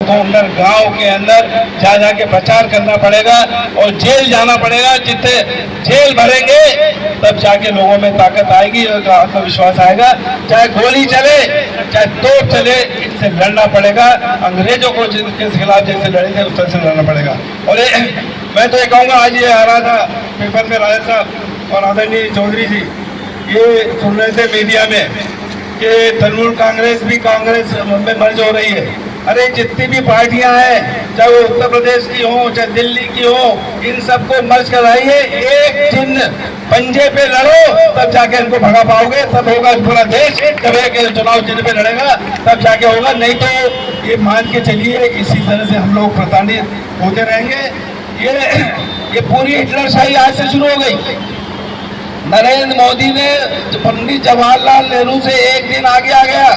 अंदर गांव के अंदर जा जाके प्रचार करना पड़ेगा और जेल जाना पड़ेगा। जितने जेल भरेंगे तब जाके लोगों में ताकत आएगी और आत्मविश्वास आएगा। चाहे गोली चले चाहे तोप चले, इनसे लड़ना पड़ेगा। अंग्रेजों को जिनके खिलाफ जैसे लड़े थे उस तरह से लड़ना पड़ेगा। और मैं तो ये कहूँगा, आज ये आ रहा था पेपर में, राजा साहब और आदरणीय चौधरी जी ये सुन रहे थे मीडिया में कि तृणमूल कांग्रेस भी कांग्रेस में मर्ज हो रही है। अरे जितनी भी पार्टियां हैं, चाहे वो उत्तर प्रदेश की हो चाहे दिल्ली की हो, इन सबको मर्ज कराइए, एक चिन्ह पंजे पे लड़ो, तब जाके इनको भगा पाओगे। तब होगा पूरा देश जब एक चुनाव चिन्ह पे लड़ेगा, तब जाके होगा। नहीं तो ये मान के चलिए इसी तरह से हम लोग प्रताड़ित होते रहेंगे। ये पूरी हिटलरशाही आज से शुरू हो गई। नरेंद्र मोदी ने पंडित जवाहरलाल नेहरू से एक दिन आगे आ गया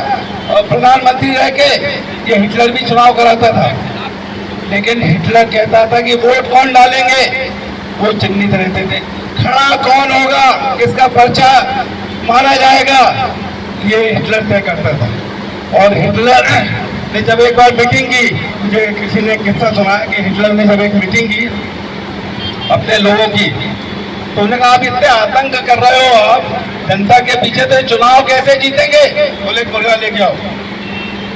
और प्रधानमंत्री रह के। ये हिटलर भी चुनाव कराता था, लेकिन हिटलर कहता था कि वोट कौन डालेंगे, वो चिन्हित रहते थे। खड़ा कौन होगा, किसका पर्चा मारा जाएगा, ये हिटलर तय करता था। और हिटलर ने जब एक बार मीटिंग की, मुझे किसी ने किस्सा सुनाया कि हिटलर ने जब एक मीटिंग की अपने लोगों की, तो उन्होंने कहा आप इतने आतंक कर रहे हो आप जनता के पीछे, तो चुनाव कैसे जीतेंगे? बोले मुर्गा लेके आओ।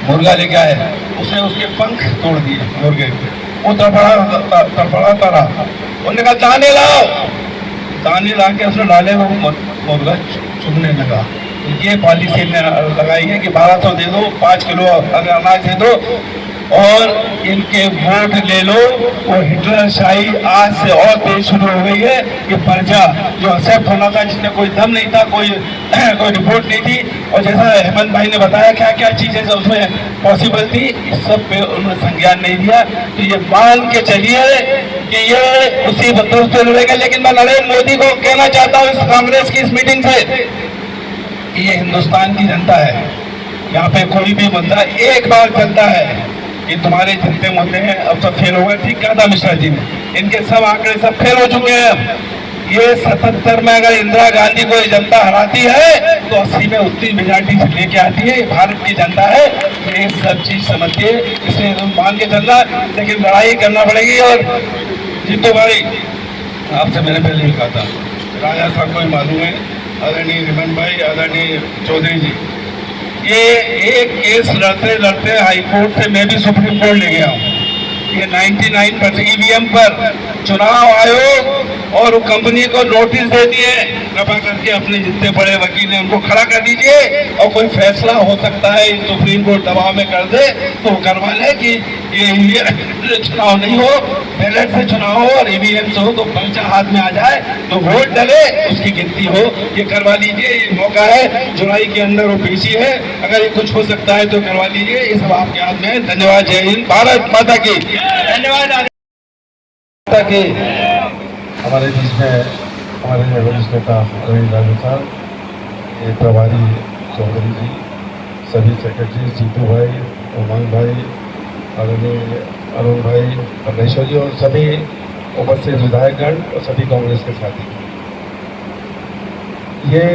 मुर्गा लेके आए, उसने उसके पंख तोड़ दिए मुर्गे के, वो तड़फड़ाता रहा। उन्होंने कहा दाने लाओ। दाने ला के उसने डाले, वो मुर्गा चुगने लगा। ये पॉलिसी ने लगाई है कि 1200 दे दो, 5 किलो अनाज दे दो और इनके वोट ले लो। वो हिटलरशाही आज से और तेज शुरू हो गई है कि पर्चा जो एक्सेप्ट होना था, जिसमें कोई दम नहीं था, कोई रिपोर्ट नहीं थी, और जैसा हेमंत भाई ने बताया क्या क्या चीजें उसमें पॉसिबल थी, इस सब पे उन्होंने संज्ञान नहीं दिया। तो ये मान के चलिए कि ये उसी बदौलत पे लड़ेगा। लेकिन मैं नरेंद्र मोदी को कहना चाहता हूँ इस कांग्रेस की इस मीटिंग से कि ये हिंदुस्तान की जनता है, यहाँ पे कोई भी बंदा एक बार चलता है कि तुम्हारे जितने मुद्दे हैं अब सब फेल हो गए। ठीक कहा था मिश्रा जी ने, इनके सब आंकड़े सब फेल हो चुके हैं। ये 77 में अगर इंदिरा गांधी को जनता हराती है तो 80 में उतनी मेजॉरिटी से लेके आती है। भारत की जनता है, ये सब चीज समझिए, इसे मान के चलना। लेकिन लड़ाई करना पड़ेगी। और जीतू भाई, आपसे मैंने पहले ही कहा था, राजा साहब को भी मालूम है, आदरणीय रिमन भाई, आदरणीय चौधरी जी, ये एक केस लड़ते लड़ते हाईकोर्ट से मैं भी सुप्रीम कोर्ट ले गया हूँ। ये 99% ईवीएम पर चुनाव आयोग और कंपनी को नोटिस दे दिए, कृपा करके अपने जितने बड़े वकील हैं उनको खड़ा कर दीजिए और कोई फैसला हो सकता है सुप्रीम कोर्ट दबाव में कर दे तो करवा ले कि ये चुनाव नहीं हो, बैलेट से चुनाव हो और ईवीएम से हो, तो पर्चा हाथ में आ जाए तो वोट डले, उसकी गिनती हो। ये करवा लीजिए, ये मौका है, जुलाई के अंदर वो पेशी है, अगर ये कुछ हो सकता है तो करवा लीजिए। ये सब आपके हाथ में है। धन्यवाद। जय हिंद, भारत माता की धन्यवाद। कि हमारे बीच में हमारे वरिष्ठ नेता रविंद्र राजू साहब, ये प्रभारी चौधरी जी, सभी सेक्रेटरी जीतू भाई, उमंग भाई, आदरणीय अरुण भाई, परमेश्वर जी और सभी उपस्थित विधायकगण और सभी कांग्रेस के साथी। ये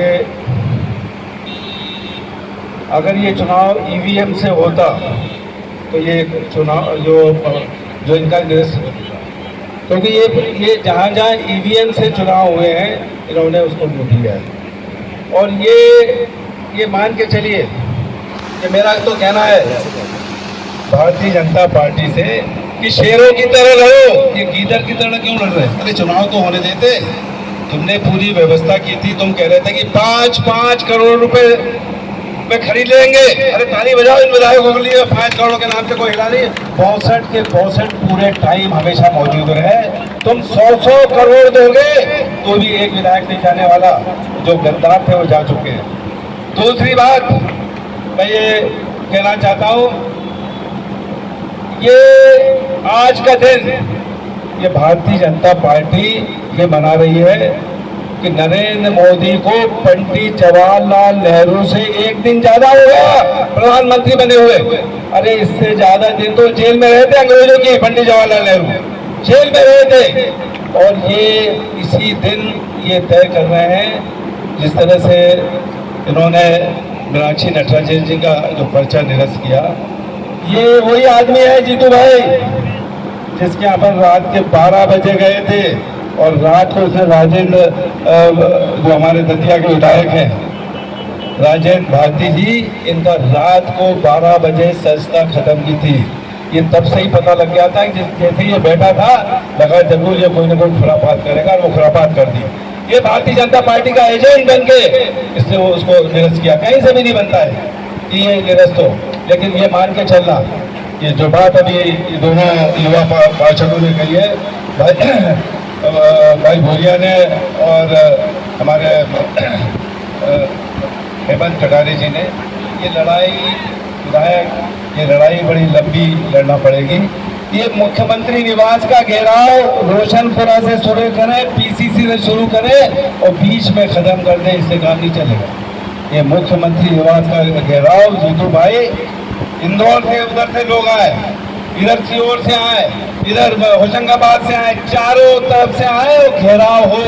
अगर ये चुनाव ईवीएम से होता तो ये चुनाव जो इनका निरस्त होता, क्योंकि ये जहाँ जहाँ ईवीएम से चुनाव हुए हैं इन्होंने उसको लूट लिया है। और ये मान के चलिए, ये मेरा तो कहना है भारतीय जनता पार्टी से कि शेरों की तरह लड़ो, ये गीदड़ की तरह क्यों लड़ रहे हैं? अरे चुनाव तो होने देते। तुमने पूरी व्यवस्था की थी, तुम कह रहे थे कि 5-5 करोड़ रुपए में खरीद लेंगे। अरे ताली बजाओ इन विधायकों के लिए, 5 करोड़ के नाम से कोई हिला नहीं। 62 के 62 पूरे टाइम हमेशा मौजूद रहे। तुम 100 करोड़ दोगे तो भी एक विधायक नहीं जाने वाला, जो गद्दार थे वो जा चुके हैं। दूसरी बात मैं ये कहना चाहता हूँ, ये आज का दिन ये भारतीय जनता पार्टी ये मना रही है कि नरेंद्र मोदी को पंडित जवाहरलाल नेहरू से एक दिन ज्यादा हो गया प्रधानमंत्री बने हुए। अरे इससे ज्यादा दिन तो जेल में रहे थे अंग्रेजों की, पंडित जवाहरलाल नेहरू जेल में रहे थे। और ये इसी दिन ये तय कर रहे हैं, जिस तरह से इन्होंने मीनाक्षी नटराजन जी का जो पर्चा निरस्त किया, ये वही आदमी है जीतू भाई जिसके यहाँ पर रात के 12 बजे गए थे और रात को उसने राजेंद्र जो हमारे दतिया के विधायक हैं राजेंद्र भारती जी, इनका रात को 12 बजे सजता खत्म की थी। ये तब से ही पता लग गया था कि जैसे ये बैठा था लगा जरूर ये कोई ना कोई खुरापात करेगा और वो खुरापात कर दी। ये भारतीय जनता पार्टी का एजेंट बन के इसने वो उसको निरस्त किया। कहीं से भी नहीं बनता है कि ये निरस्त हो, लेकिन ये मान के चलना ये जो बात अभी ये दोनों युवा पार्षदों ने कही है भाई भोलिया ने और हमारे हेमंत कटारे जी ने, ये लड़ाई विधायक ये लड़ाई बड़ी लंबी लड़ना पड़ेगी। ये मुख्यमंत्री निवास का घेराव रोशनपुरा से शुरू करें, पीसीसी से शुरू करें और बीच में खत्म कर दें, इससे काम नहीं चलेगा। ये मुख्यमंत्री निवास का घेराव जीतू भाई इंदौर से उधर से लोग आए, इधर सीहोर से आए, इधर होशंगाबाद से आए, चारों तरफ से आए और घेराव हो।